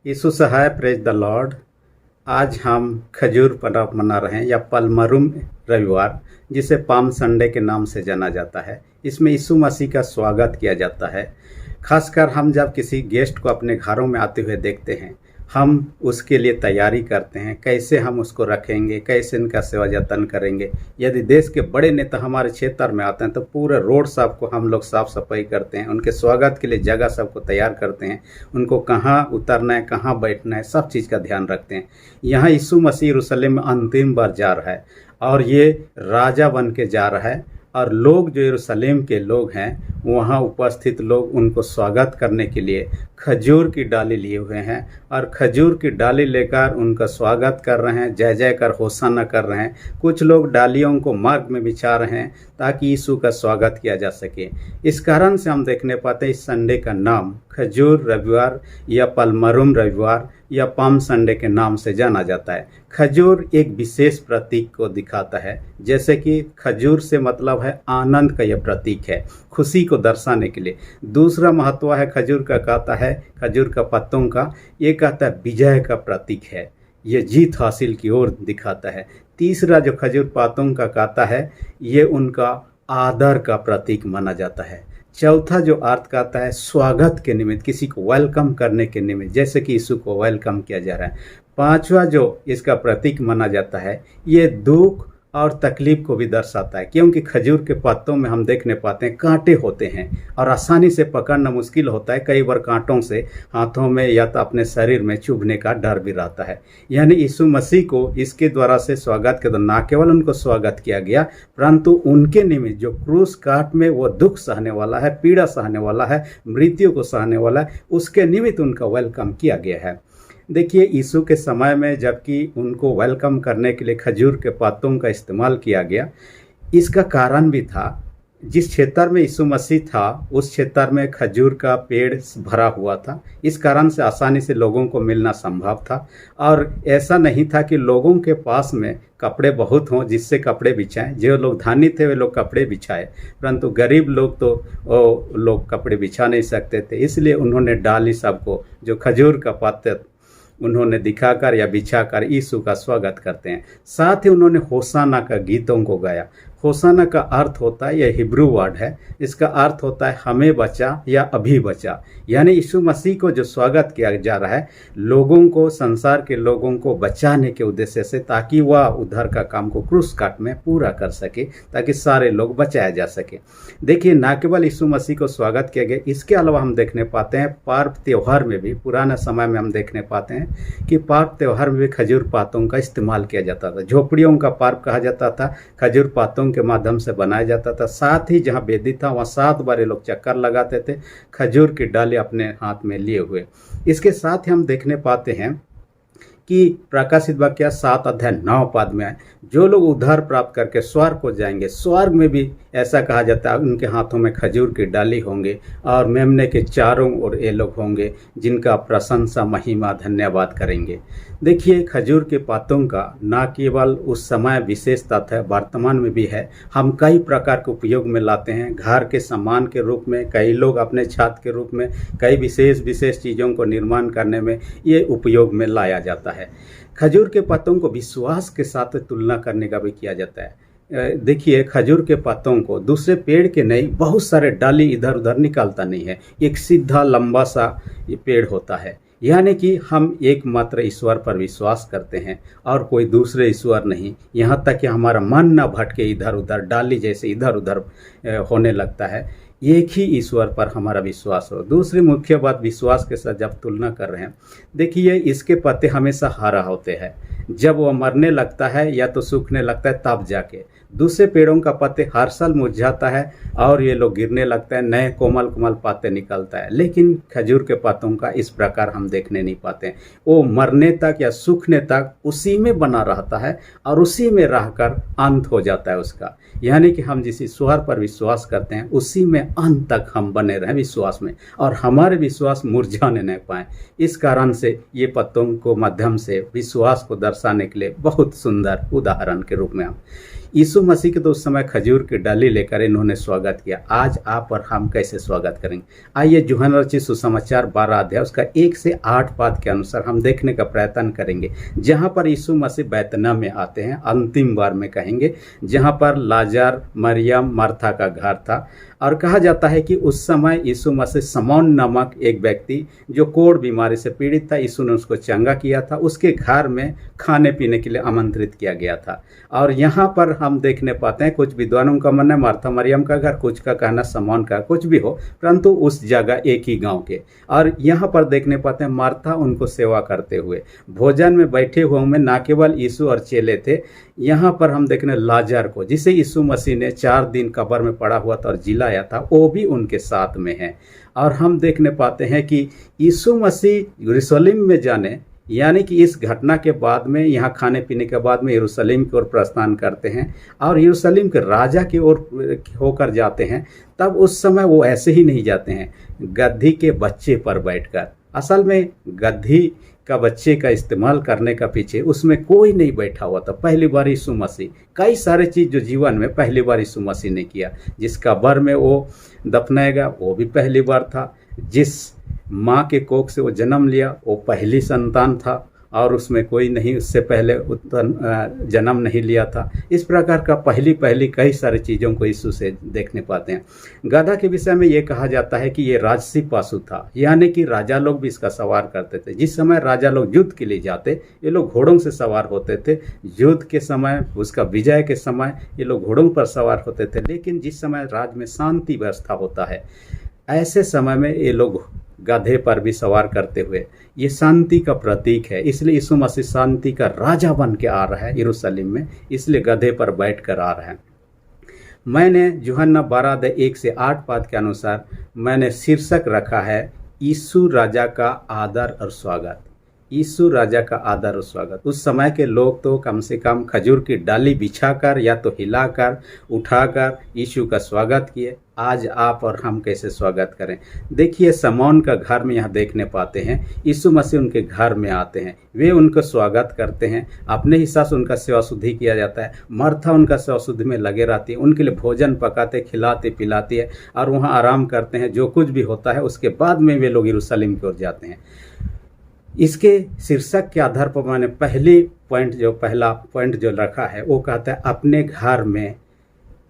यीशु सहाय, praise the lord. आज हम खजूर पर्व मना रहे हैं या पलमरुम रविवार, जिसे पाम संडे के नाम से जाना जाता है। इसमें यीशु मसीह का स्वागत किया जाता है। खासकर हम जब किसी गेस्ट को अपने घरों में आते हुए देखते हैं, हम उसके लिए तैयारी करते हैं, कैसे हम उसको रखेंगे, कैसे इनका सेवा जतन करेंगे। यदि देश के बड़े नेता हमारे क्षेत्र में आते हैं तो पूरे रोड साफ को हम लोग साफ सफाई करते हैं, उनके स्वागत के लिए जगह सबको तैयार करते हैं, उनको कहाँ उतरना है, कहाँ बैठना है, सब चीज़ का ध्यान रखते हैं। यहाँ यीशु मसीह यरूशलेम में अंतिम बार जा रहा है और ये राजा बन के जा रहा है, और लोग जो यरूशलेम के लोग हैं, वहाँ उपस्थित लोग उनको स्वागत करने के लिए खजूर की डाली लिए हुए हैं और खजूर की डाली लेकर उनका स्वागत कर रहे हैं, जय जय कर होशाना कर रहे हैं। कुछ लोग डालियों को मार्ग में बिछा रहे हैं ताकि यीशु का स्वागत किया जा सके। इस कारण से हम देखने पाते हैं इस संडे का नाम खजूर रविवार या पलमरुम रविवार या पाम संडे के नाम से जाना जाता है। खजूर एक विशेष प्रतीक को दिखाता है, जैसे कि खजूर से मतलब है आनंद का यह प्रतीक है, खुशी को दर्शाने के लिए। दूसरा महत्व है खजूर का, कहता है खजूर का पत्तों का, ये कहता है विजय का प्रतीक है, ये जीत हासिल की ओर दिखाता है। तीसरा जो खजूर पत्तों का कहता है, ये उनका आदर का प्रतीक माना जाता है। चौथा जो अर्थ कहता है स्वागत के निमित्त, किसी को वेलकम करने के निमित्त, जैसे कि यीशु को वेलकम किया जा रहा है। पांचवा जो इसका प्रतीक माना जाता है, ये दुख और तकलीफ को भी दर्शाता है, क्योंकि खजूर के पत्तों में हम देखने पाते हैं कांटे होते हैं और आसानी से पकड़ना मुश्किल होता है। कई बार कांटों से हाथों में या तो अपने शरीर में चुभने का डर भी रहता है। यानी यीशु मसीह को इसके द्वारा से स्वागत के द्वारा न केवल उनको स्वागत किया गया, परंतु उनके निमित्त जो क्रूस काट में वो दुख सहने वाला है, पीड़ा सहने वाला है, मृत्यु को सहने वाला है, उसके निमित्त उनका वेलकम किया गया है। देखिए, यीशु के समय में जबकि उनको वेलकम करने के लिए खजूर के पत्तों का इस्तेमाल किया गया, इसका कारण भी था। जिस क्षेत्र में यीशु मसीह था उस क्षेत्र में खजूर का पेड़ भरा हुआ था, इस कारण से आसानी से लोगों को मिलना संभव था। और ऐसा नहीं था कि लोगों के पास में कपड़े बहुत हों जिससे कपड़े बिछाएं। जो लोग धनी थे वे लोग कपड़े बिछाए, परंतु गरीब लोग तो वो लोग कपड़े बिछा नहीं सकते थे। इसलिए उन्होंने डाली सबको जो खजूर का पत्ते उन्होंने दिखाकर या बिछाकर यीशु का स्वागत करते हैं। साथ ही उन्होंने होशाना का गीतों को गाया। होशाना का अर्थ होता है, यह हिब्रू वर्ड है, इसका अर्थ होता है हमें बचा या अभी बचा। यानी यीशु मसीह को जो स्वागत किया जा रहा है, लोगों को, संसार के लोगों को बचाने के उद्देश्य से, ताकि वह उद्धार का काम को क्रूस काट में पूरा कर सके, ताकि सारे लोग बचाया जा सके। देखिए, न केवल यीशु मसीह को स्वागत किया गया, इसके अलावा हम देखने पाते हैं पर्व त्यौहार में भी, पुराने समय में हम देखने पाते हैं कि पर्व त्यौहार में भी खजूर पातों का इस्तेमाल किया जाता था। झोपड़ियों का पर्व कहा जाता था, खजूर पातों के माध्यम से बनाया जाता था। साथ ही जहाँ वेदी था वहाँ 7 बार ये लोग चक्कर लगाते थे, खजूर की डाली अपने हाथ में लिए हुए। इसके साथ ही हम देखने पाते हैं कि प्रकाशित वाक्य 7 अध्याय 9 पद में है, जो लोग उद्धार प्राप्त करके स्वर्ग को जाएंगे, स्वर्ग में भी ऐसा कहा जाता है उनके हाथों में खजूर की डाली होंगे और मेमने के चारों ओर ये लोग होंगे जिनका प्रशंसा महिमा धन्यवाद करेंगे। देखिए, खजूर के पत्तों का न केवल उस समय विशेषता है, वर्तमान में भी है। हम कई प्रकार के उपयोग में लाते हैं, घर के सामान के रूप में, कई लोग अपने छत के रूप में, कई विशेष चीज़ों को निर्माण करने में ये उपयोग में लाया जाता है। खजूर के पत्तों को विश्वास के साथ तुलना करने का भी किया जाता है। देखिए, खजूर के पत्तों को दूसरे पेड़ के नहीं, बहुत सारे डाली इधर उधर निकालता नहीं है, एक सीधा लंबा सा ये पेड़ होता है। यानी कि हम एकमात्र ईश्वर पर विश्वास करते हैं और कोई दूसरे ईश्वर नहीं, यहाँ तक कि हमारा मन न भटके इधर उधर, डाली जैसे इधर उधर होने लगता है। एक ही ईश्वर पर हमारा विश्वास हो। दूसरी मुख्य बात, विश्वास के साथ जब तुलना कर रहे हैं, देखिए इसके पत्ते हमेशा हरा होते हैं, जब वह मरने लगता है या तो सूखने लगता है तब जाके। दूसरे पेड़ों का पत्ते हर साल मुरझाता है और ये लोग गिरने लगता है, नए कोमल कोमल पत्ते निकलता है। लेकिन खजूर के पत्तों का इस प्रकार हम देखने नहीं पाते हैं। वो मरने तक या सूखने तक उसी में बना रहता है और उसी में रहकर अंत हो जाता है उसका। यानी कि हम जिस ईश्वर पर विश्वास करते हैं उसी में अंत तक हम बने रहें विश्वास में, और हमारे विश्वास मुरझाने नहीं पाए। इस कारण से ये पत्तों को माध्यम से विश्वास को दर्शाने के लिए बहुत सुंदर उदाहरण के रूप में हम यीशु मसीह के तो उस समय खजूर की डाली लेकर इन्होंने स्वागत किया। आज आप और हम कैसे स्वागत करेंगे? आइए यूहन्ना रचित सुसमाचार 12 अध्याय उसका 1 से 8 पद के अनुसार हम देखने का प्रयत्न करेंगे, जहाँ पर यीशु मसीह बैतनिय्याह में आते हैं। अंतिम बार में कहेंगे, जहाँ पर लाजर, मरियम, मार्था का घर था। और कहा जाता है कि उस समय यीशु मसीह शमौन नामक एक व्यक्ति जो कोढ़ बीमारी से पीड़ित था, यीशु ने उसको चंगा किया था। उसके घर में खाने पीने के लिए आमंत्रित किया गया था। और यहाँ पर हम देखने पाते हैं, कुछ विद्वानों का मानना है मार्था मरियम का घर, कुछ का कहना शमौन का, कुछ भी हो, परंतु उस जगह एक ही गांव के। और यहाँ पर देखने पाते हैं मार्था उनको सेवा करते हुए, भोजन में बैठे हुए में ना केवल यीशु और चेले थे। यहाँ पर हम देखने लाजर को, जिसे यीशु मसीह ने 4 दिन कब्र में पड़ा हुआ था और जिलाया था, वो भी उनके साथ में है। और हम देखने पाते हैं कि यीशु मसीह यरूशलेम में जाने, यानी कि इस घटना के बाद में, यहाँ खाने पीने के बाद में यरूशलेम की ओर प्रस्थान करते हैं और यरूशलेम के राजा की ओर होकर जाते हैं। तब उस समय वो ऐसे ही नहीं जाते हैं गद्दी के बच्चे पर बैठकर। असल में गद्दी का बच्चे का इस्तेमाल करने का पीछे उसमें कोई नहीं बैठा हुआ था। पहली बार यीशु मसीह, कई सारे चीज़ जो जीवन में पहली बार यीशु मसीह ने किया। जिस कब्र में वो दफनाएगा वो भी पहली बार था। जिस माँ के कोख से वो जन्म लिया वो पहली संतान था और उसमें कोई नहीं उससे पहले जन्म नहीं लिया था। इस प्रकार का पहली कई सारी चीज़ों को यीशु से देखने पाते हैं। गधा के विषय में ये कहा जाता है कि ये राजसी पशु था, यानी कि राजा लोग भी इसका सवार करते थे। जिस समय राजा लोग युद्ध के लिए जाते, ये लोग घोड़ों से सवार होते थे। युद्ध के समय, उसका विजय के समय ये लोग घोड़ों पर सवार होते थे। लेकिन जिस समय राज्य में शांति व्यवस्था होता है, ऐसे समय में ये लोग गधे पर भी सवार करते हुए, ये शांति का प्रतीक है। इसलिए यीशु मसीह शांति का राजा बन के आ रहा है यरूशलेम में, इसलिए गधे पर बैठ कर आ रहा है। मैंने यूहन्ना 12 1 से 8 पद के अनुसार मैंने शीर्षक रखा है, यीशु राजा का आदर और स्वागत। यीशु राजा का आदर और स्वागत। उस समय के लोग तो कम से कम खजूर की डाली बिछाकर या तो हिलाकर उठाकर यीशु का स्वागत किए। आज आप और हम कैसे स्वागत करें? देखिए, शमौन का घर में यहाँ देखने पाते हैं, यीशु मसीह उनके घर में आते हैं, वे उनका स्वागत करते हैं। अपने हिसाब से उनका सेवा शुद्धि किया जाता है। मार्था उनका सेवा शुद्धि में लगे रहती है, उनके लिए भोजन पकाते, खिलाते पिलाती है और वहाँ आराम करते हैं। जो कुछ भी होता है उसके बाद में वे लोग यरूशलेम की ओर जाते हैं। इसके शीर्षक के आधार पर मैंने पहला पॉइंट जो रखा है वो कहता है अपने घर में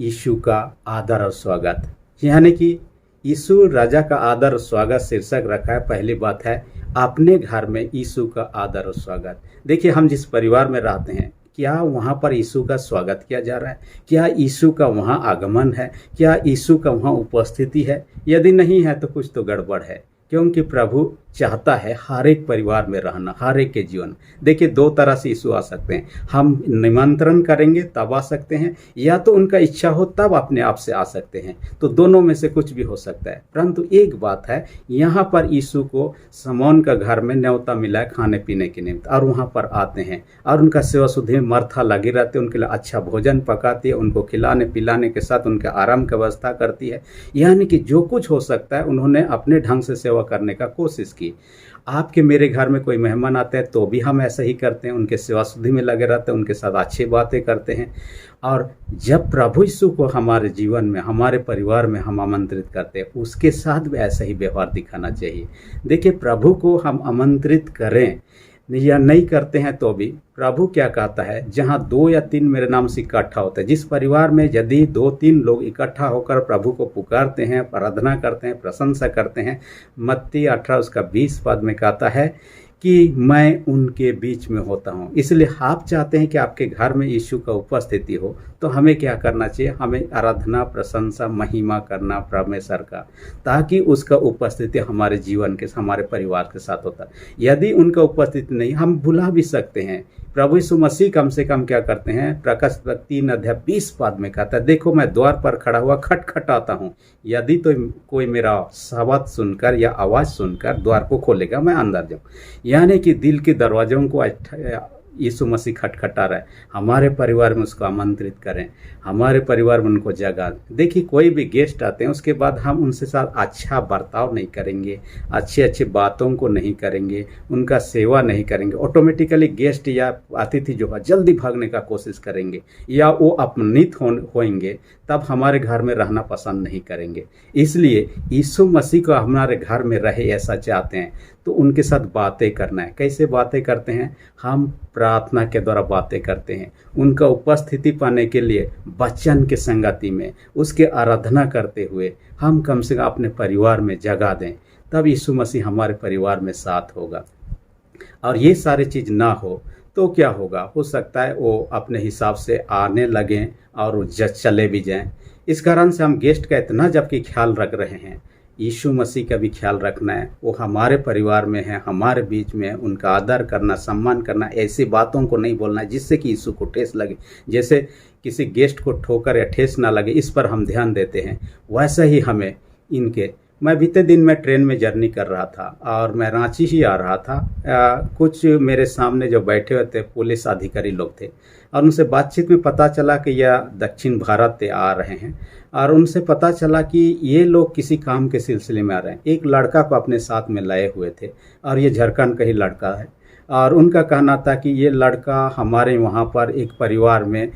यीशु का आदर और स्वागत। यानी कि यीशु राजा का आदर और स्वागत शीर्षक रखा है। पहली बात है अपने घर में यीशु का आदर और स्वागत। देखिए, हम जिस परिवार में रहते हैं, क्या वहाँ पर यीशु का स्वागत किया जा रहा है? क्या यीशु का वहाँ आगमन है? क्या यीशु का वहाँ उपस्थिति है? यदि नहीं है तो कुछ तो गड़बड़ है, क्योंकि प्रभु चाहता है हर एक परिवार में रहना, हर एक के जीवन। देखिए, 2 तरह से यीशु आ सकते हैं। हम निमंत्रण करेंगे तब आ सकते हैं, या तो उनका इच्छा हो तब अपने आप से आ सकते हैं। तो दोनों में से कुछ भी हो सकता है। परंतु एक बात है, यहाँ पर यीशु को शमौन का घर में न्योता मिला है खाने पीने के निमित्त, और वहाँ पर आते हैं और उनका सेवा शुद्धि में मार्था लगी रहती है। उनके लिए अच्छा भोजन पकाती है, उनको खिलाने पिलाने के साथ उनके आराम की व्यवस्था करती है। यानी कि जो कुछ हो सकता है उन्होंने अपने ढंग से सेवा करने का कोशिश की। आपके मेरे घर में कोई मेहमान आते हैं तो भी हम ऐसा ही करते हैं, उनके सेवा शुद्धि में लगे रहते हैं, उनके साथ अच्छी बातें करते हैं। और जब प्रभु यीशु को हमारे जीवन में, हमारे परिवार में हम आमंत्रित करते हैं, उसके साथ भी ऐसा ही व्यवहार दिखाना चाहिए। देखिए, प्रभु को हम आमंत्रित करें या नहीं करते हैं तो भी प्रभु क्या कहता है, जहाँ 2 या 3 मेरे नाम से इकट्ठा होते हैं, जिस परिवार में यदि 2-3 लोग इकट्ठा होकर प्रभु को पुकारते हैं, आराधना करते हैं, प्रशंसा करते हैं, मत्ती 18 उसका 20 पद में कहता है कि मैं उनके बीच में होता हूँ। इसलिए आप चाहते हैं कि आपके घर में यीशु का उपस्थिति हो, तो हमें क्या करना चाहिए? हमें आराधना, प्रशंसा, महिमा करना परमेश्वर का, ताकि उसका उपस्थिति हमारे जीवन के, हमारे परिवार के साथ होता है। यदि उनका उपस्थिति नहीं, हम बुला भी सकते हैं। प्रभु यीशु मसीह कम से कम क्या करते हैं? प्रकाशित 3 अध्याय 20 पद में कहता है, देखो मैं द्वार पर खड़ा हुआ खटखटाता हूँ, यदि तो कोई मेरा शब्द सुनकर या आवाज़ सुनकर द्वार को खोलेगा, मैं अंदर जाऊँ। यानी कि दिल के दरवाजों को यीशु मसीह खटखटा रहा है, हमारे परिवार में उसको आमंत्रित करें, हमारे परिवार में उनको जगा दें। देखिए कोई भी गेस्ट आते हैं उसके बाद हम उनसे साथ अच्छा बर्ताव नहीं करेंगे, अच्छी अच्छी बातों को नहीं करेंगे, उनका सेवा नहीं करेंगे, ऑटोमेटिकली गेस्ट या अतिथि जो है जल्दी भागने का कोशिश करेंगे या वो अपमानित होंगे, तब हमारे घर में रहना पसंद नहीं करेंगे। इसलिए यीशु मसीह को हमारे घर में रहे ऐसा चाहते हैं तो उनके साथ बातें करना है। कैसे बातें करते हैं? हम प्रार्थना के द्वारा बातें करते हैं, उनका उपस्थिति पाने के लिए वचन के संगति में उसके आराधना करते हुए हम कम से कम अपने परिवार में जगा दें, तब यीशु मसीह हमारे परिवार में साथ होगा। और ये सारी चीज़ ना हो तो क्या होगा? हो सकता है वो अपने हिसाब से आने लगें और चले भी जाएं। इस कारण से हम गेस्ट का इतना जबकि ख्याल रख रहे हैं, यीशु मसीह का भी ख्याल रखना है। वो हमारे परिवार में है, हमारे बीच में है, उनका आदर करना, सम्मान करना, ऐसी बातों को नहीं बोलना जिससे कि यीशु को ठेस लगे। जैसे किसी गेस्ट को ठोकर या ठेस ना लगे, इस पर हम ध्यान देते हैं। वैसा ही हमें मैं बीते दिन में ट्रेन में जर्नी कर रहा था और मैं रांची ही आ रहा था। कुछ मेरे सामने जो बैठे हुए थे पुलिस अधिकारी लोग थे और उनसे बातचीत में पता चला कि यह दक्षिण भारत से आ रहे हैं और उनसे पता चला कि ये लोग किसी काम के सिलसिले में आ रहे हैं। एक लड़का को अपने साथ में लाए हुए थे और ये झारखंड का ही लड़का है और उनका कहना था कि ये लड़का हमारे वहाँ पर एक परिवार में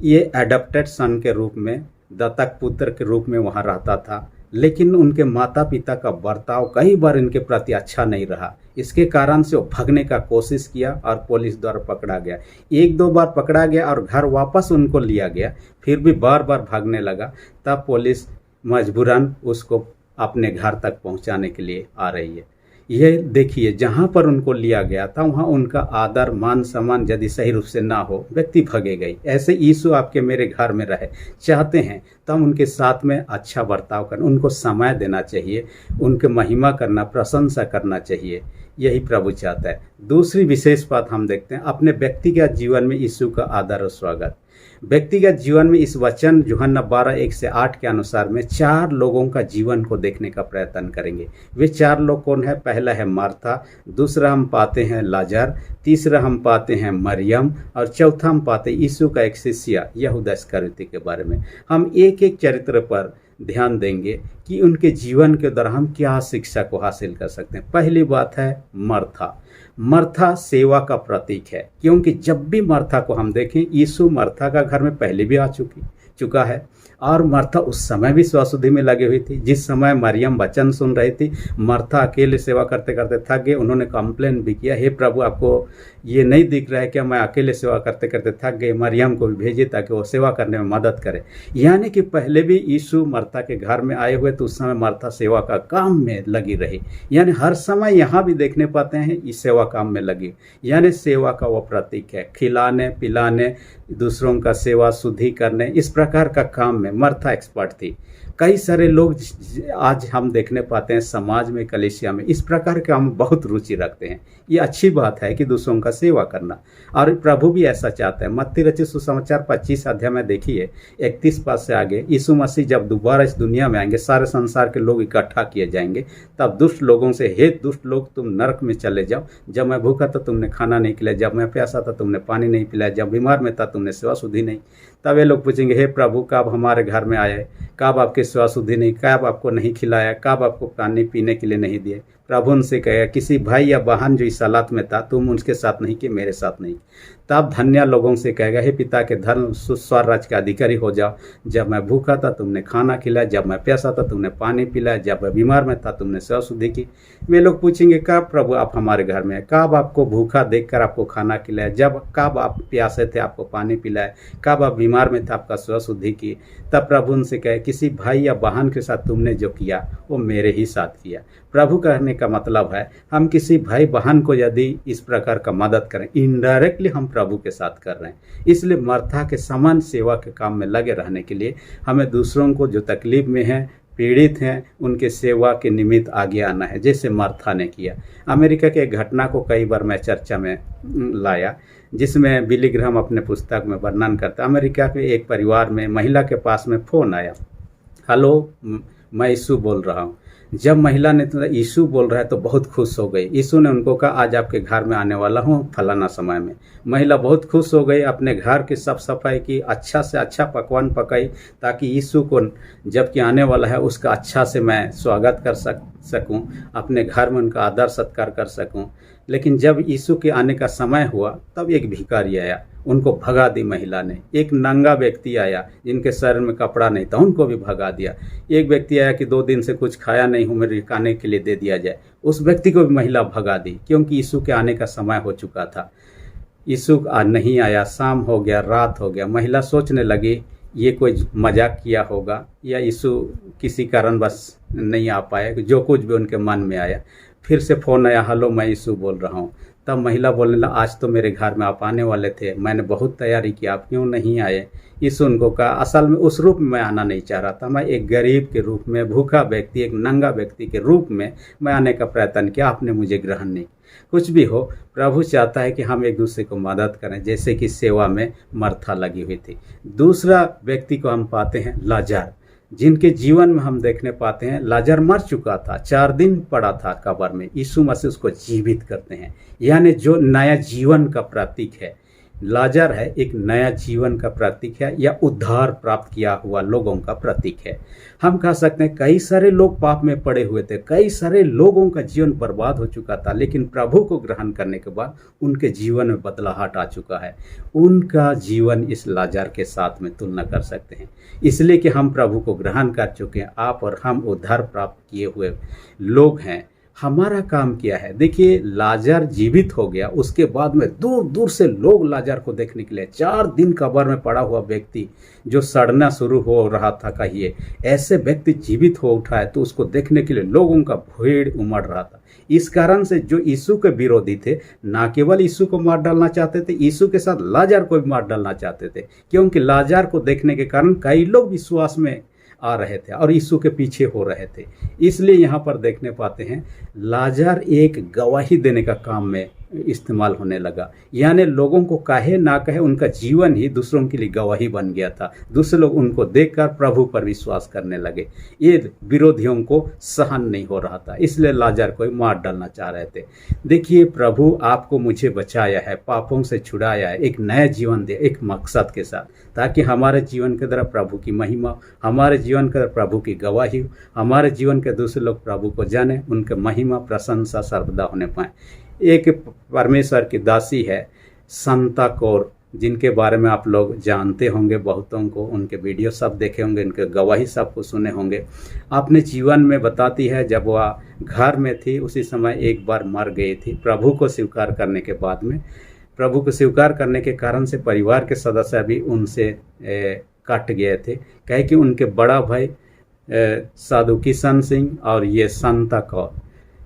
ये एडॉप्टेड सन के रूप में, दत्तक पुत्र के रूप में वहाँ रहता था, लेकिन उनके माता पिता का बर्ताव कई बार इनके प्रति अच्छा नहीं रहा। इसके कारण से वो भागने का कोशिश किया और पुलिस द्वारा पकड़ा गया। एक दो बार पकड़ा गया और घर वापस उनको लिया गया, फिर भी बार बार भागने लगा। तब पुलिस मजबूरन उसको अपने घर तक पहुंचाने के लिए आ रही है। ये देखिए, जहाँ पर उनको लिया गया था वहाँ उनका आदर मान सम्मान यदि सही रूप से ना हो, व्यक्ति भागेगा ही। ऐसे यीशु आपके मेरे घर में रहे चाहते हैं तो हम उनके साथ में अच्छा बर्ताव करना, उनको समय देना चाहिए, उनके महिमा करना, प्रशंसा करना चाहिए। यही प्रभु चाहता है। दूसरी विशेष बात हम देखते हैं, अपने व्यक्तिगत जीवन में यीशु का आदर और स्वागत। व्यक्तिगत जीवन में इस वचन यूहन्ना 12:1-8 के अनुसार में 4 लोगों का जीवन को देखने का प्रयत्न करेंगे। वे 4 लोग कौन है? पहला है मार्था, दूसरा हम पाते हैं लाजर, तीसरा हम पाते हैं मरियम और चौथा हम पाते हैं यीशु का एक शिष्य यहूदा इस्करियोती के बारे में। हम एक एक चरित्र पर ध्यान देंगे कि उनके जीवन के द्वारा हम क्या शिक्षा को हासिल कर सकते हैं। पहली बात है मर्था। मर्था सेवा का प्रतीक है, क्योंकि जब भी मर्था को हम देखें, यीशु मर्था का घर में पहले भी आ चुका है और मर्था उस समय भी स्वशुद्धि में लगी हुई थी। जिस समय मरियम वचन सुन रही थी, मर्था अकेले सेवा करते करते थक गए। उन्होंने कंप्लेन भी किया, हे प्रभु आपको ये नहीं दिख रहा है क्या मैं अकेले सेवा करते करते थक गए, मरियम को भी भेजिए ताकि वो सेवा करने में मदद करे। यानी कि पहले भी यीशु मर्था के घर में आए हुए तो उस समय मर्था सेवा का काम में लगी रही। यानी हर समय यहाँ भी देखने पाते हैं इस सेवा काम में लगी, यानी सेवा का वो प्रतीक है। खिलाने पिलाने, दूसरों का सेवा शुद्धि करने, इस प्रकार का काम में मर्था एक्सपर्ट थी। कई सारे लोग आज हम देखने पाते हैं समाज में, कलीसिया में, इस प्रकार के हम बहुत रुचि रखते हैं। ये अच्छी बात है कि दूसरों का सेवा करना, और प्रभु भी ऐसा चाहता है। मत्ती रचित सुसमाचार 25 अध्याय में देखिए 31 पद से आगे, यीशु मसीह जब दोबारा इस दुनिया में आएंगे, सारे संसार के लोग इकट्ठा किए जाएंगे, तब दुष्ट लोगों से, हे दुष्ट लोग तुम नरक में चले जाओ, जब मैं भूखा था तुमने खाना नहीं खिलाया, जब मैं प्यासा था तुमने पानी नहीं पिलाया, जब बीमार में था तुमने सेवा शुद्धि नहीं। तब ये लोग पूछेंगे, हे प्रभु कब हमारे घर में आए, कब आपके सेवा शुद्धि नहीं, कब आपको नहीं खिलाया, कब आपको पानी पीने के लिए नहीं दिए। प्रभु उनसे कहेगा, किसी भाई या बहन जो इस हालत में था तुम उनके साथ नहीं कि मेरे साथ नहीं। तब धन्य लोगों से कहेगा, हे पिता के धर्म स्वर राज्य के अधिकारी हो जाओ, जब मैं भूखा था तुमने खाना खिलाया, जब मैं प्यासा था तुमने पानी पिलाया, जब मैं बीमार में था तुमने सेवा शुद्धि की। वे लोग पूछेंगे, कब प्रभु आप हमारे घर में, कब आपको भूखा देखकर आपको खाना खिलाया, जब कब आप प्यासे थे आपको पानी पिलाया, कब आप बीमार में थे आपका सेवा शुद्धि की। तब प्रभु उनसे कहे, किसी भाई या बहन के साथ तुमने जो किया वो मेरे ही साथ किया। प्रभु कहने का मतलब है, हम किसी भाई बहन को यदि इस प्रकार का मदद करें, इनडायरेक्टली हम प्रभु के साथ कर रहे हैं। इसलिए मर्था के समान सेवा के काम में लगे रहने के लिए हमें दूसरों को जो तकलीफ में हैं, पीड़ित हैं, उनके सेवा के निमित्त आगे आना है, जैसे मर्था ने किया। अमेरिका के एक घटना को कई बार मैं चर्चा में लाया, जिसमें बिली ग्राहम अपने पुस्तक में वर्णन करता। अमेरिका के एक परिवार में महिला के पास में फ़ोन आया, हेलो मैं यीशु बोल रहा हूँ। जब महिला ने तो यीशु बोल रहा है तो बहुत खुश हो गई। यीशु ने उनको कहा आज आपके घर में आने वाला हूँ फलाना समय में। महिला बहुत खुश हो गई, अपने घर की साफ सफाई की, अच्छा से अच्छा पकवान पकाई ताकि यीशु को जबकि आने वाला है उसका अच्छा से मैं स्वागत कर सकूं, अपने घर में उनका आदर सत्कार कर सकूं। लेकिन जब यीशु के आने का समय हुआ तब एक भिखारी आया, उनको भगा दी महिला ने। एक नंगा व्यक्ति आया जिनके शरीर में कपड़ा नहीं था, उनको भी भगा दिया। एक व्यक्ति आया कि 2 दिन से कुछ खाया नहीं हूँ, मेरे खाने के लिए दे दिया जाए, उस व्यक्ति को भी महिला भगा दी, क्योंकि यीशु के आने का समय हो चुका था। यीशु आज नहीं आया, शाम हो गया, रात हो गया। महिला सोचने लगी ये कोई मजाक किया होगा या यीशु किसी कारण बस नहीं आ पाए, जो कुछ भी उनके मन में आया। फिर से फ़ोन आया, हेलो मैं यीशु बोल रहा हूँ। तब महिला बोलने लगा आज तो मेरे घर में आप आने वाले थे, मैंने बहुत तैयारी की, आप क्यों नहीं आए। यीशु उनको कहा असल में उस रूप में मैं आना नहीं चाह रहा था, मैं एक गरीब के रूप में, भूखा व्यक्ति, एक नंगा व्यक्ति के रूप में मैं आने का प्रयत्न किया, आपने मुझे ग्रहण नहीं। कुछ भी हो, प्रभु चाहता है कि हम एक दूसरे को मदद करें, जैसे कि सेवा में मर्था लगी हुई थी। दूसरा व्यक्ति को हम पाते हैं लाजर, जिनके जीवन में हम देखने पाते हैं लाजर मर चुका था, 4 दिन पड़ा था कब्र में। यीशु मसीह उसको जीवित करते हैं, यानी जो नया जीवन का प्रतीक है। लाजर है एक नया जीवन का प्रतीक है, या उद्धार प्राप्त किया हुआ लोगों का प्रतीक है। हम कह सकते हैं कई सारे लोग पाप में पड़े हुए थे, कई सारे लोगों का जीवन बर्बाद हो चुका था, लेकिन प्रभु को ग्रहण करने के बाद उनके जीवन में बदलाहट आ चुका है। उनका जीवन इस लाजर के साथ में तुलना कर सकते हैं, इसलिए कि हम प्रभु को ग्रहण कर चुके हैं। आप और हम उद्धार प्राप्त किए हुए लोग हैं। हमारा काम क्या है? देखिए, लाजर जीवित हो गया, उसके बाद में दूर दूर से लोग लाजर को देखने के लिए, 4 दिन कब्र में पड़ा हुआ व्यक्ति जो सड़ना शुरू हो रहा था, कहिए ऐसे व्यक्ति जीवित हो उठा है, तो उसको देखने के लिए लोगों का भीड़ उमड़ रहा था। इस कारण से जो यीशु के विरोधी थे, ना केवल यीशु को मार डालना चाहते थे, यीशु के साथ लाजर को भी मार डालना चाहते थे, क्योंकि लाजर को देखने के कारण कई लोग विश्वास में आ रहे थे और यीशु के पीछे हो रहे थे। इसलिए यहाँ पर देखने पाते हैं लाजर एक गवाही देने का काम में इस्तेमाल होने लगा, यानी लोगों को कहे ना कहे उनका जीवन ही दूसरों के लिए गवाही बन गया था। दूसरे लोग उनको देखकर प्रभु पर विश्वास करने लगे। ये विरोधियों को सहन नहीं हो रहा था, इसलिए लाजर को मार डालना चाह रहे थे। देखिए, प्रभु आपको मुझे बचाया है, पापों से छुड़ाया है, एक नया जीवन दे, एक मकसद के साथ, ताकि हमारे जीवन के द्वारा प्रभु की महिमा, हमारे जीवन के द्वारा प्रभु की गवाही, हमारे जीवन के दूसरे लोग प्रभु को जाने, उनके महिमा प्रशंसा सर्वदा होने पाए। एक परमेश्वर की दासी है संता कौर, जिनके बारे में आप लोग जानते होंगे, बहुतों को उनके वीडियो सब देखे होंगे, उनके गवाही सबको सुने होंगे। अपने जीवन में बताती है जब वह घर में थी उसी समय एक बार मर गई थी। प्रभु को स्वीकार करने के बाद में, प्रभु को स्वीकार करने के कारण से परिवार के सदस्य भी उनसे कट गए थे, कहे कि उनके बड़ा भाई साधु किशन सिंह और ये संता कौर,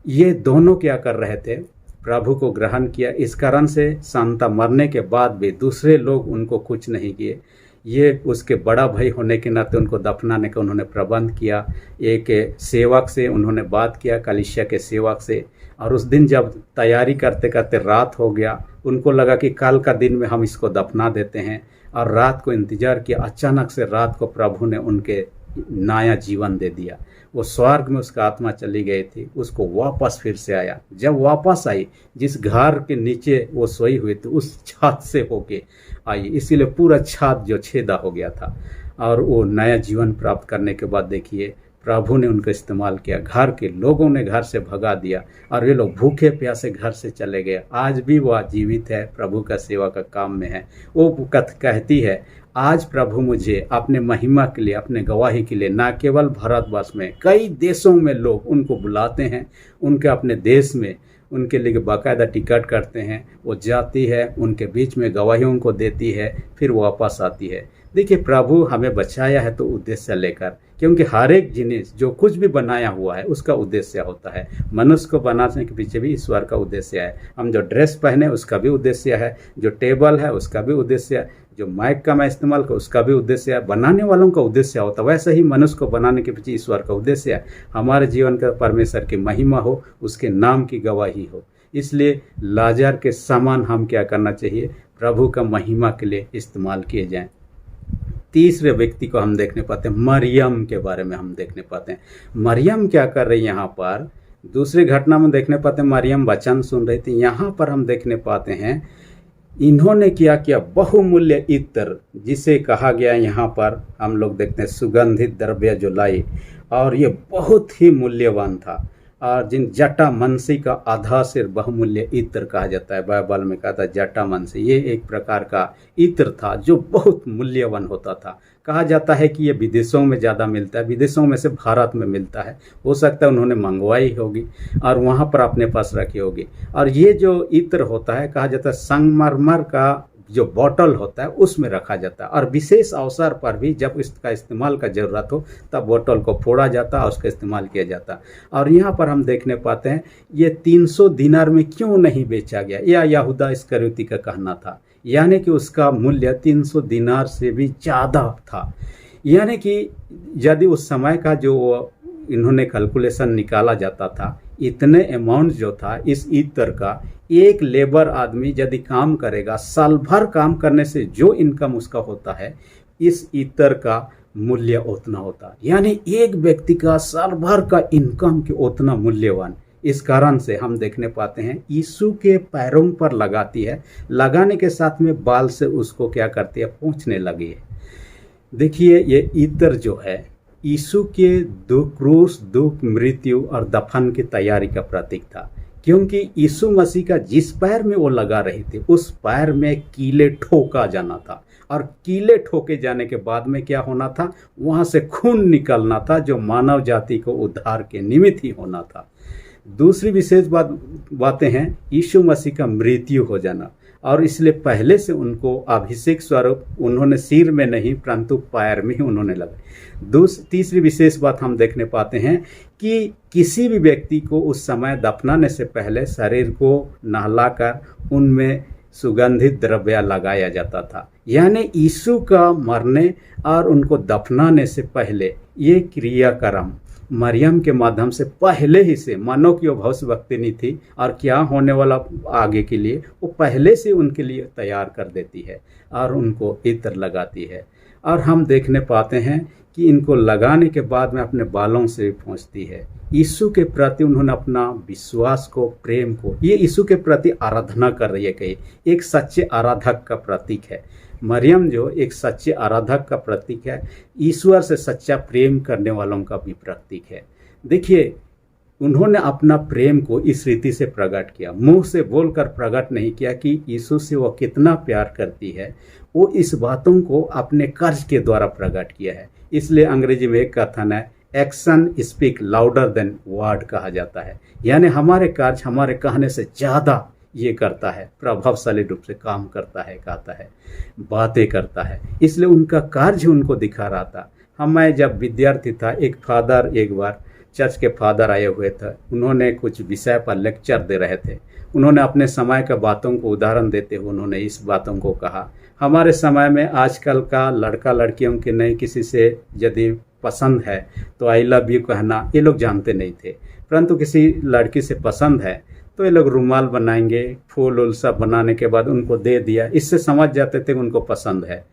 ये दोनों क्या कर रहे थे? प्रभु को ग्रहण किया। इस कारण से संता मरने के बाद भी दूसरे लोग उनको कुछ नहीं किए। ये उसके बड़ा भाई होने के नाते उनको दफनाने का उन्होंने प्रबंध किया। एक सेवक से उन्होंने बात किया, कलीसिया के सेवक से, और उस दिन जब तैयारी करते करते रात हो गया, उनको लगा कि कल का दिन में हम इसको दफना देते हैं, और रात को इंतजार किया। अचानक से रात को प्रभु ने उनके नया जीवन दे दिया। वो स्वर्ग में उसका आत्मा चली गई थी, उसको वापस फिर से आया। जब वापस आई, जिस घर के नीचे वो सोई हुई थी उस छत से होके आई, इसीलिए पूरा छत जो छेदा हो गया था। और वो नया जीवन प्राप्त करने के बाद देखिए प्रभु ने उनको इस्तेमाल किया, घर के लोगों ने घर से भगा दिया और वे लोग भूखे प्यासे घर से चले गए। आज भी वह जीवित है, प्रभु का सेवा का काम में है। वो कहती है आज प्रभु मुझे अपने महिमा के लिए, अपने गवाही के लिए, ना केवल भारतवर्ष में, कई देशों में लोग उनको बुलाते हैं, उनके अपने देश में उनके लिए बाकायदा टिकट करते हैं। वो जाती है, उनके बीच में गवाहियों को देती है, फिर वापस आती है। देखिए, प्रभु हमें बचाया है तो उद्देश्य लेकर, क्योंकि हर एक जिनिस जो कुछ भी बनाया हुआ है उसका उद्देश्य होता है। मनुष्य को बनाने के पीछे भी ईश्वर का उद्देश्य है। हम जो ड्रेस पहने उसका भी उद्देश्य है, जो टेबल है उसका भी उद्देश्य है, जो माइक का मैं इस्तेमाल करूँ उसका भी उद्देश्य है। बनाने वालों का उद्देश्य होता है, वैसे ही मनुष्य को बनाने के पीछे ईश्वर का उद्देश्य है। हमारे जीवन का परमेश्वर की महिमा हो, उसके नाम की गवाही हो। इसलिए लाजर के समान हम क्या करना चाहिए? प्रभु का महिमा के लिए इस्तेमाल किए जाएं। तीसरे व्यक्ति को हम देखने पाते हैं, मरियम के बारे में हम देखने पाते हैं। मरियम क्या कर रही है यहाँ पर, दूसरी घटना में देखने पाते हैं मरियम वचन सुन रही थी। यहाँ पर हम देखने पाते हैं इन्होंने क्या किया, बहुमूल्य इत्र, जिसे कहा गया यहाँ पर हम लोग देखते हैं सुगंधित द्रव्य जो लाई, और ये बहुत ही मूल्यवान था। और जिन जटामंसी का आधा सिर बहुमूल्य इत्र कहा जाता है, बाइबल में कहा था जटामंसी, ये एक प्रकार का इत्र था जो बहुत मूल्यवान होता था। कहा जाता है कि ये विदेशों में ज़्यादा मिलता है, विदेशों में से भारत में मिलता है। हो सकता है उन्होंने मंगवाई होगी और वहाँ पर अपने पास रखी होगी। और ये जो इत्र होता है, कहा जाता है संगमरमर का जो बॉटल होता है उसमें रखा जाता है, और विशेष अवसर पर भी जब इसका इस्तेमाल का ज़रूरत हो तब बॉटल को फोड़ा जाता और उसका इस्तेमाल किया जाता। और यहाँ पर हम देखने पाते हैं ये 300 दिनार में क्यों नहीं बेचा गया, यह यहूदा इस्करियोती का कहना था, यानी कि उसका मूल्य 300 दिनार से भी ज़्यादा था। यानी कि यदि उस समय का जो इन्होंने कैलकुलेशन निकाला जाता था, इतने अमाउंट जो था इस इत्र का, एक लेबर आदमी यदि काम करेगा, साल भर काम करने से जो इनकम उसका होता है, इस इत्र का मूल्य उतना होता। यानी एक व्यक्ति का साल भर का इनकम के उतना मूल्यवान। इस कारण से हम देखने पाते हैं यीशु के पैरों पर लगाती है, लगाने के साथ में बाल से उसको क्या करती है, पोंछने लगी है। देखिए ये इत्र जो है यीशु के दुख, क्रूस, दुख, मृत्यु और दफन की तैयारी का प्रतीक था, क्योंकि यीशु मसीह का जिस पैर में वो लगा रही थी उस पैर में कीले ठोका जाना था, और कीले ठोके जाने के बाद में क्या होना था, वहाँ से खून निकलना था जो मानव जाति को उद्धार के निमित्त ही होना था। दूसरी विशेष बातें हैं यीशु मसीह का मृत्यु हो जाना, और इसलिए पहले से उनको अभिषेक स्वरूप उन्होंने सिर में नहीं परंतु पैर में ही उन्होंने लगाए। तीसरी विशेष बात हम देखने पाते हैं कि किसी भी व्यक्ति को उस समय दफनाने से पहले शरीर को नहलाकर उनमें सुगंधित द्रव्य लगाया जाता था। यानी यीशु का मरने और उनको दफनाने से पहले ये क्रियाक्रम मरियम के माध्यम से पहले ही से, मानो कि वो भविष्यवक्तिनी थी और क्या होने वाला आगे के लिए वो पहले से उनके लिए तैयार कर देती है और उनको इत्र लगाती है। और हम देखने पाते हैं कि इनको लगाने के बाद में अपने बालों से भी पहुँचती है। यीशु के प्रति उन्होंने अपना विश्वास को, प्रेम को, ये यीशु के प्रति आराधना कर रही है, कहीं एक सच्चे आराधक का प्रतीक है। मरियम जो एक सच्चे आराधक का प्रतीक है, ईश्वर से सच्चा प्रेम करने वालों का भी प्रतीक है। देखिए उन्होंने अपना प्रेम को इस रीति से प्रकट किया, मुंह से बोलकर प्रकट नहीं किया कि यीशु से वो कितना प्यार करती है, वो इस बातों को अपने कर्ज के द्वारा प्रकट किया है। इसलिए अंग्रेजी में एक कथन है, action speak louder than word कहा जाता है। यानी हमारे कार्य हमारे कहने से ज़्यादा ये करता है, प्रभावशाली रूप से काम करता है, कहता है, बातें करता है। इसलिए उनका कार्य उनको दिखा रहा था। मैं जब विद्यार्थी था, एक फादर, एक बार चर्च के फादर आए हुए थे, उन्होंने कुछ विषय पर लेक्चर दे रहे थे। उन्होंने अपने समय का बातों को उदाहरण देते हुए उन्होंने इस बातों को कहा, हमारे समय में आजकल का लड़का लड़कियों के नहीं किसी से यदि पसंद है तो आई लव यू कहना ये लोग जानते नहीं थे, परंतु किसी लड़की से पसंद है तो ये लोग रुमाल बनाएंगे, फूल उल सब बनाने के बाद उनको दे दिया, इससे समझ जाते थे उनको पसंद है।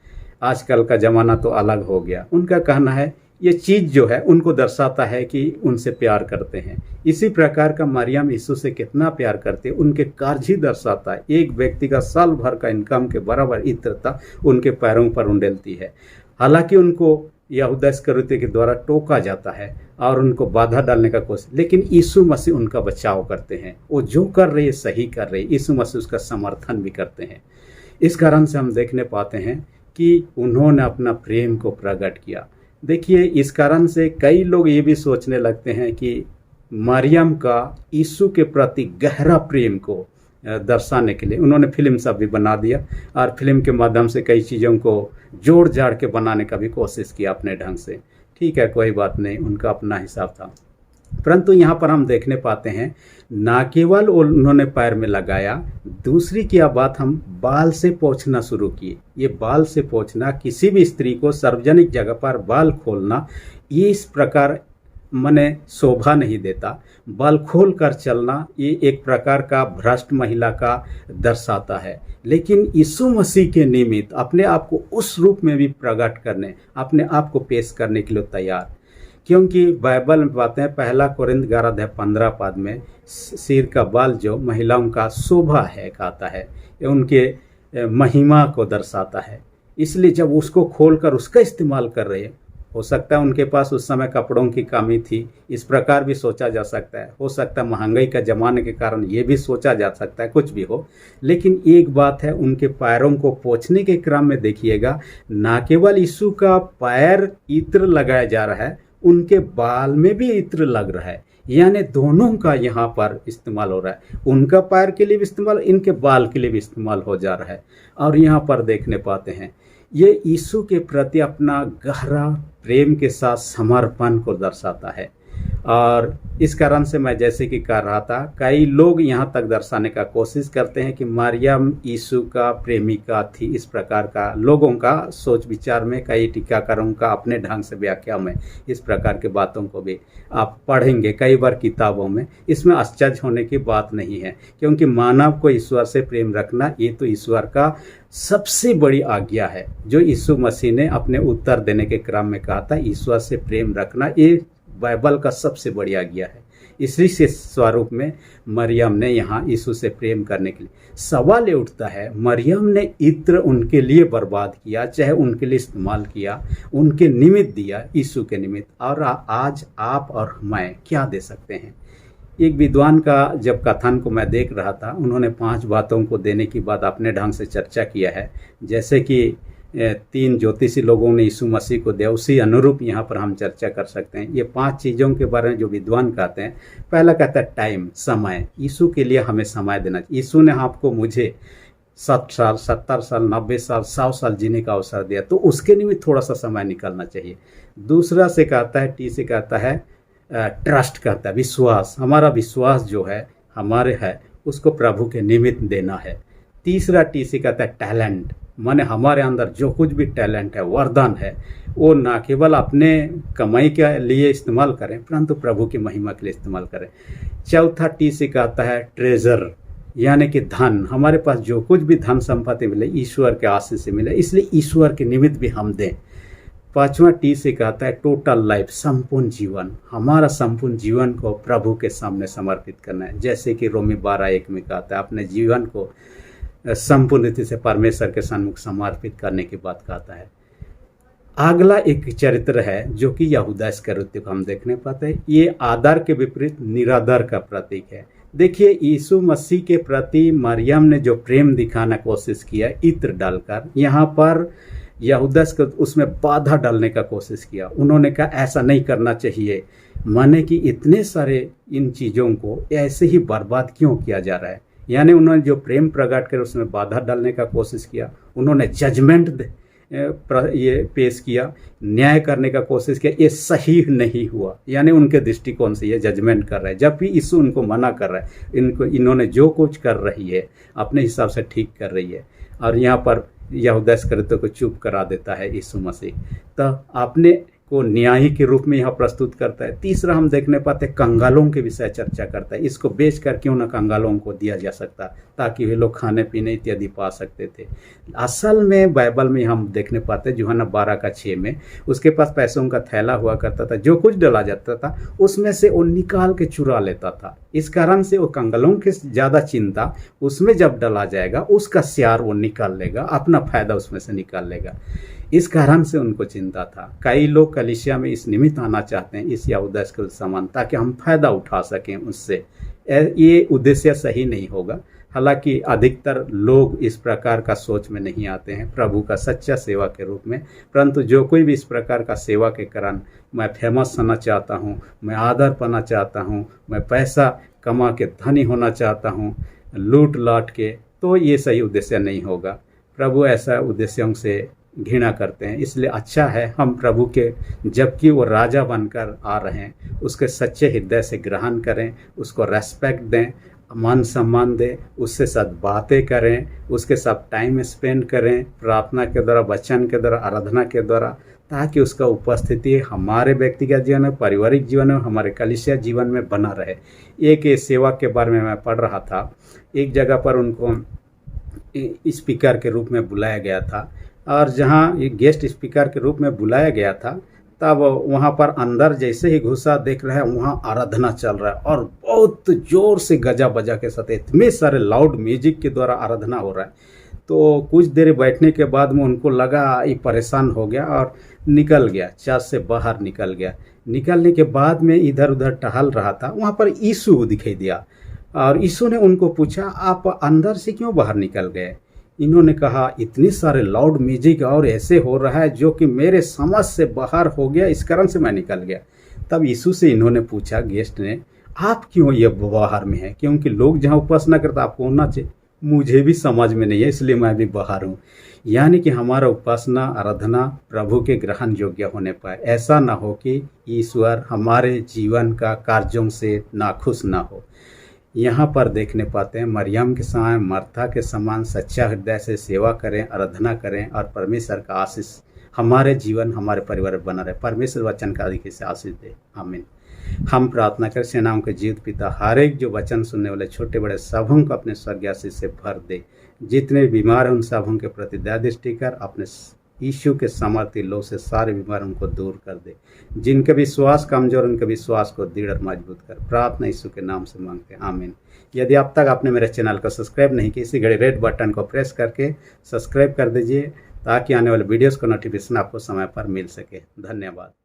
आजकल का ज़माना तो अलग हो गया। उनका कहना है ये चीज़ जो है उनको दर्शाता है कि उनसे प्यार करते हैं। इसी प्रकार का मरियम यीशु से कितना प्यार करते हैं उनके कार्य ही दर्शाता है। एक व्यक्ति का साल भर का इनकम के बराबर इत्रता उनके पैरों पर उंडेलती है। हालांकि उनको यहूदा इस्करियोती के द्वारा टोका जाता है और उनको बाधा डालने का कोशिश, लेकिन यीशु मसीह उनका बचाव करते हैं। वो जो कर रही है सही कर रही है, यीशु मसीह उसका समर्थन भी करते हैं। इस कारण से हम देखने पाते हैं कि उन्होंने अपना प्रेम को प्रकट किया। देखिए इस कारण से कई लोग ये भी सोचने लगते हैं कि मरियम का यीशु के प्रति गहरा प्रेम को दर्शाने के लिए उन्होंने फिल्म सब भी बना दिया और फिल्म के माध्यम से कई चीज़ों को जोड़ जाड़ के बनाने का भी कोशिश किया अपने ढंग से। ठीक है, कोई बात नहीं, उनका अपना हिसाब था। परंतु यहाँ पर हम देखने पाते हैं ना केवल उन्होंने पैर में लगाया, दूसरी क्या बात, हम बाल से पोंछना शुरू किए। ये बाल से पोंछना, किसी भी स्त्री को सार्वजनिक जगह पर बाल खोलना, ये इस प्रकार मने शोभा नहीं देता। बाल खोल कर चलना ये एक प्रकार का भ्रष्ट महिला का दर्शाता है। लेकिन यीशु मसीह के निमित्त अपने आप को उस रूप में भी प्रकट करने, अपने आप को पेश करने के लिए तैयार। क्योंकि बाइबल में बातें हैं, 1 कोरिन्थ 11:15 पद में सिर का बाल जो महिलाओं का शोभा है कहता है, ये उनके महिमा को दर्शाता है। इसलिए जब उसको खोलकर उसका इस्तेमाल कर रहे हैं, हो सकता है उनके पास उस समय कपड़ों की कमी थी, इस प्रकार भी सोचा जा सकता है। हो सकता है महंगाई का ज़माने के कारण ये भी सोचा जा सकता है, कुछ भी हो। लेकिन एक बात है, उनके पैरों को पोंछने के क्रम में देखिएगा, ना केवल यीशु का पैर इत्र लगाया जा रहा है, उनके बाल में भी इत्र लग रहा है। यानी दोनों का यहाँ पर इस्तेमाल हो रहा है, उनका पैर के लिए भी इस्तेमाल, इनके बाल के लिए भी इस्तेमाल हो जा रहा है। और यहाँ पर देखने पाते हैं ये यीशु के प्रति अपना गहरा प्रेम के साथ समर्पण को दर्शाता है। और इस कारण से मैं जैसे कि कह रहा था, कई लोग यहाँ तक दर्शाने का कोशिश करते हैं कि मरियम यीशु का प्रेमिका थी। इस प्रकार का लोगों का सोच विचार में, कई टीकाकारों का अपने ढंग से व्याख्या में इस प्रकार के बातों को भी आप पढ़ेंगे कई बार किताबों में। इसमें आश्चर्य होने की बात नहीं है, क्योंकि मानव को ईश्वर से प्रेम रखना ये तो ईश्वर का सबसे बड़ी आज्ञा है, जो यीशु मसीह ने अपने उत्तर देने के क्रम में कहा था। ईश्वर से प्रेम रखना ये बाइबल का सबसे बड़ी आज्ञा है। इसी से स्वरूप में मरियम ने यहाँ यीशु से प्रेम करने के लिए सवाल ये उठता है, मरियम ने इत्र उनके लिए बर्बाद किया, चाहे उनके लिए इस्तेमाल किया, उनके निमित्त दिया, यीशु के निमित्त। और आज आप और मैं क्या दे सकते हैं? एक विद्वान का जब कथन को मैं देख रहा था, उन्होंने 5 बातों को देने की बात अपने ढंग से चर्चा किया है। जैसे कि 3 ज्योतिषी लोगों ने यीशु मसीह को दिया, उसी अनुरूप यहाँ पर हम चर्चा कर सकते हैं। ये 5 चीज़ों के बारे में जो विद्वान कहते हैं, पहला कहता है टाइम, समय। यीशु के लिए हमें समय देना चाहिए। यीशु ने आपको मुझे 60 साल, 70 साल, 90 साल, 100 साल जीने का अवसर दिया, तो उसके लिए भी थोड़ा सा समय निकालना चाहिए। दूसरा से कहता है, टी से कहता है ट्रस्ट, कहता है विश्वास। हमारा विश्वास जो है हमारे है, उसको प्रभु के निमित्त देना है। तीसरा टी से कहता है टैलेंट, माने हमारे अंदर जो कुछ भी टैलेंट है, वरदान है, वो ना केवल अपने कमाई के लिए इस्तेमाल करें, परंतु प्रभु की महिमा के लिए इस्तेमाल करें। चौथा टी से कहता है ट्रेजर, यानी कि धन। हमारे पास जो कुछ भी धन संपत्ति मिले, ईश्वर के आशीष से मिले, इसलिए ईश्वर के निमित्त भी हम दें। 5वां टी से कहता है टोटल लाइफ, संपूर्ण जीवन। हमारा संपूर्ण जीवन को प्रभु के सामने समर्पित करना है। जैसे कि रोमी 12:1 में कहता है, अपने जीवन को संपूर्ण रीति से परमेश्वर के सम्मुख समर्पित करने की बात कहता है। अगला एक चरित्र है जो कि यहूदा इस्करियोती को हम देखने पाते हैं। ये आदर के विपरीत निरादर का प्रतीक है। देखिए, यीशु मसीह के प्रति मरियम ने जो प्रेम दिखाना कोशिश किया इत्र डालकर, यहाँ पर यहूदा उसमें बाधा डालने का कोशिश किया। उन्होंने कहा ऐसा नहीं करना चाहिए, माने कि इतने सारे इन चीज़ों को ऐसे ही बर्बाद क्यों किया जा रहा है। यानी उन्होंने जो प्रेम प्रकट कर उसमें बाधा डालने का कोशिश किया। उन्होंने जजमेंट ये पेश किया, न्याय करने का कोशिश किया, ये सही नहीं हुआ। यानी उनके दृष्टिकोण से ये जजमेंट कर रहे हैं, जबकि यीशु उनको मना कर रहा है। इन्होंने जो कुछ कर रही है अपने हिसाब से ठीक कर रही है। और यहाँ पर यहूदा इस्करियोती को चुप करा देता है यीशु मसीह, तो आपने को न्यायी के रूप में यहाँ प्रस्तुत करता है। तीसरा हम देखने पाते कंगालों के विषय चर्चा करता है। इसको बेचकर क्यों ना कंगालों को दिया जा सकता, ताकि वे लोग खाने पीने इत्यादि पा सकते थे। असल में बाइबल में हम देखने पाते यूहन्ना 12:6 में उसके पास पैसों का थैला हुआ करता था, जो कुछ डाला जाता था उसमें से वो निकाल के चुरा लेता था। इस कारण से वो कंगालों की ज़्यादा चिंता, उसमें जब डाला जाएगा उसका स्यार वो निकाल लेगा, अपना फायदा उसमें से निकाल लेगा। इस कारण से उनको चिंता था। कई लोग कलीसिया में इस निमित्त आना चाहते हैं, इस यहूदा इस्करियोती समान, ताकि हम फायदा उठा सकें उससे। ये उद्देश्य सही नहीं होगा। हालांकि अधिकतर लोग इस प्रकार का सोच में नहीं आते हैं प्रभु का सच्चा सेवा के रूप में, परंतु जो कोई भी इस प्रकार का सेवा के कारण मैं फेमस होना चाहता हूँ, मैं आदर पाना चाहता हूँ, मैं पैसा कमा के धनी होना चाहता हूँ लूट लाट के, तो ये सही उद्देश्य नहीं होगा। प्रभु ऐसा उद्देश्यों से घृणा करते हैं। इसलिए अच्छा है हम प्रभु के, जबकि वो राजा बनकर आ रहे हैं, उसके सच्चे हृदय से ग्रहण करें, उसको रेस्पेक्ट दें मान सम्मान दें, उससे साथ बातें करें, उसके साथ टाइम स्पेंड करें, प्रार्थना के द्वारा, वचन के द्वारा, आराधना के द्वारा, ताकि उसका उपस्थिति हमारे व्यक्तिगत जीवन में, पारिवारिक जीवन में, हमारे कलीसिया जीवन में बना रहे। एक सेवा के बारे में मैं पढ़ रहा था, एक जगह पर उनको स्पीकर के रूप में बुलाया गया था, और जहाँ गेस्ट स्पीकर के रूप में बुलाया गया था, तब वहाँ पर अंदर जैसे ही घुसा, देख रहे हैं वहाँ आराधना चल रहा है और बहुत ज़ोर से गजा बजा के साथ इतने सारे लाउड म्यूजिक के द्वारा आराधना हो रहा है। तो कुछ देर बैठने के बाद में उनको लगा, ये परेशान हो गया और निकल गया, चर्च से बाहर निकल गया। निकलने के बाद में इधर उधर टहल रहा था, वहाँ पर यीशु दिखाई दिया और यीशु ने उनको पूछा, आप अंदर से क्यों बाहर निकल गए? इन्होंने कहा, इतनी सारे लाउड म्यूजिक और ऐसे हो रहा है जो कि मेरे समझ से बाहर हो गया, इस कारण से मैं निकल गया। तब यीशु से इन्होंने पूछा, गेस्ट ने, आप क्यों ये बाहर में हैं? क्योंकि लोग जहाँ उपासना करता आपको होना चाहिए, मुझे भी समझ में नहीं है, इसलिए मैं भी बाहर हूँ। यानी कि हमारा उपासना, आराधना प्रभु के ग्रहण योग्य होने पाए। ऐसा ना हो कि ईश्वर हमारे जीवन का कार्यों से नाखुश ना हो। यहाँ पर देखने पाते हैं, मरियम के समान, मार्था के समान सच्चा हृदय से सेवा करें, आराधना करें और परमेश्वर का आशीष हमारे जीवन, हमारे परिवार में बना रहे। परमेश्वर वचन का अधिक से आशीष दे। आमीन। हम प्रार्थना करें, सेनाओं के जीवित पिता, हर एक जो वचन सुनने वाले छोटे बड़े सबों को अपने स्वर्गीय आशीष से भर दे। जितने बीमार हैं उन सबों के प्रति दया दृष्टि कर, अपने यीशु के सामर्थ्य लो से सारे बीमारों को दूर कर दे। जिनके विश्वास कमजोर, उनके विश्वास को दृढ़ और मजबूत कर। प्रार्थना यीशु के नाम से मांगते हैं, आमीन। यदि अब तक आपने मेरे चैनल को सब्सक्राइब नहीं किया, इसी घड़ी रेड बटन को प्रेस करके सब्सक्राइब कर दीजिए, ताकि आने वाले वीडियोस का नोटिफिकेशन आपको समय पर मिल सके। धन्यवाद।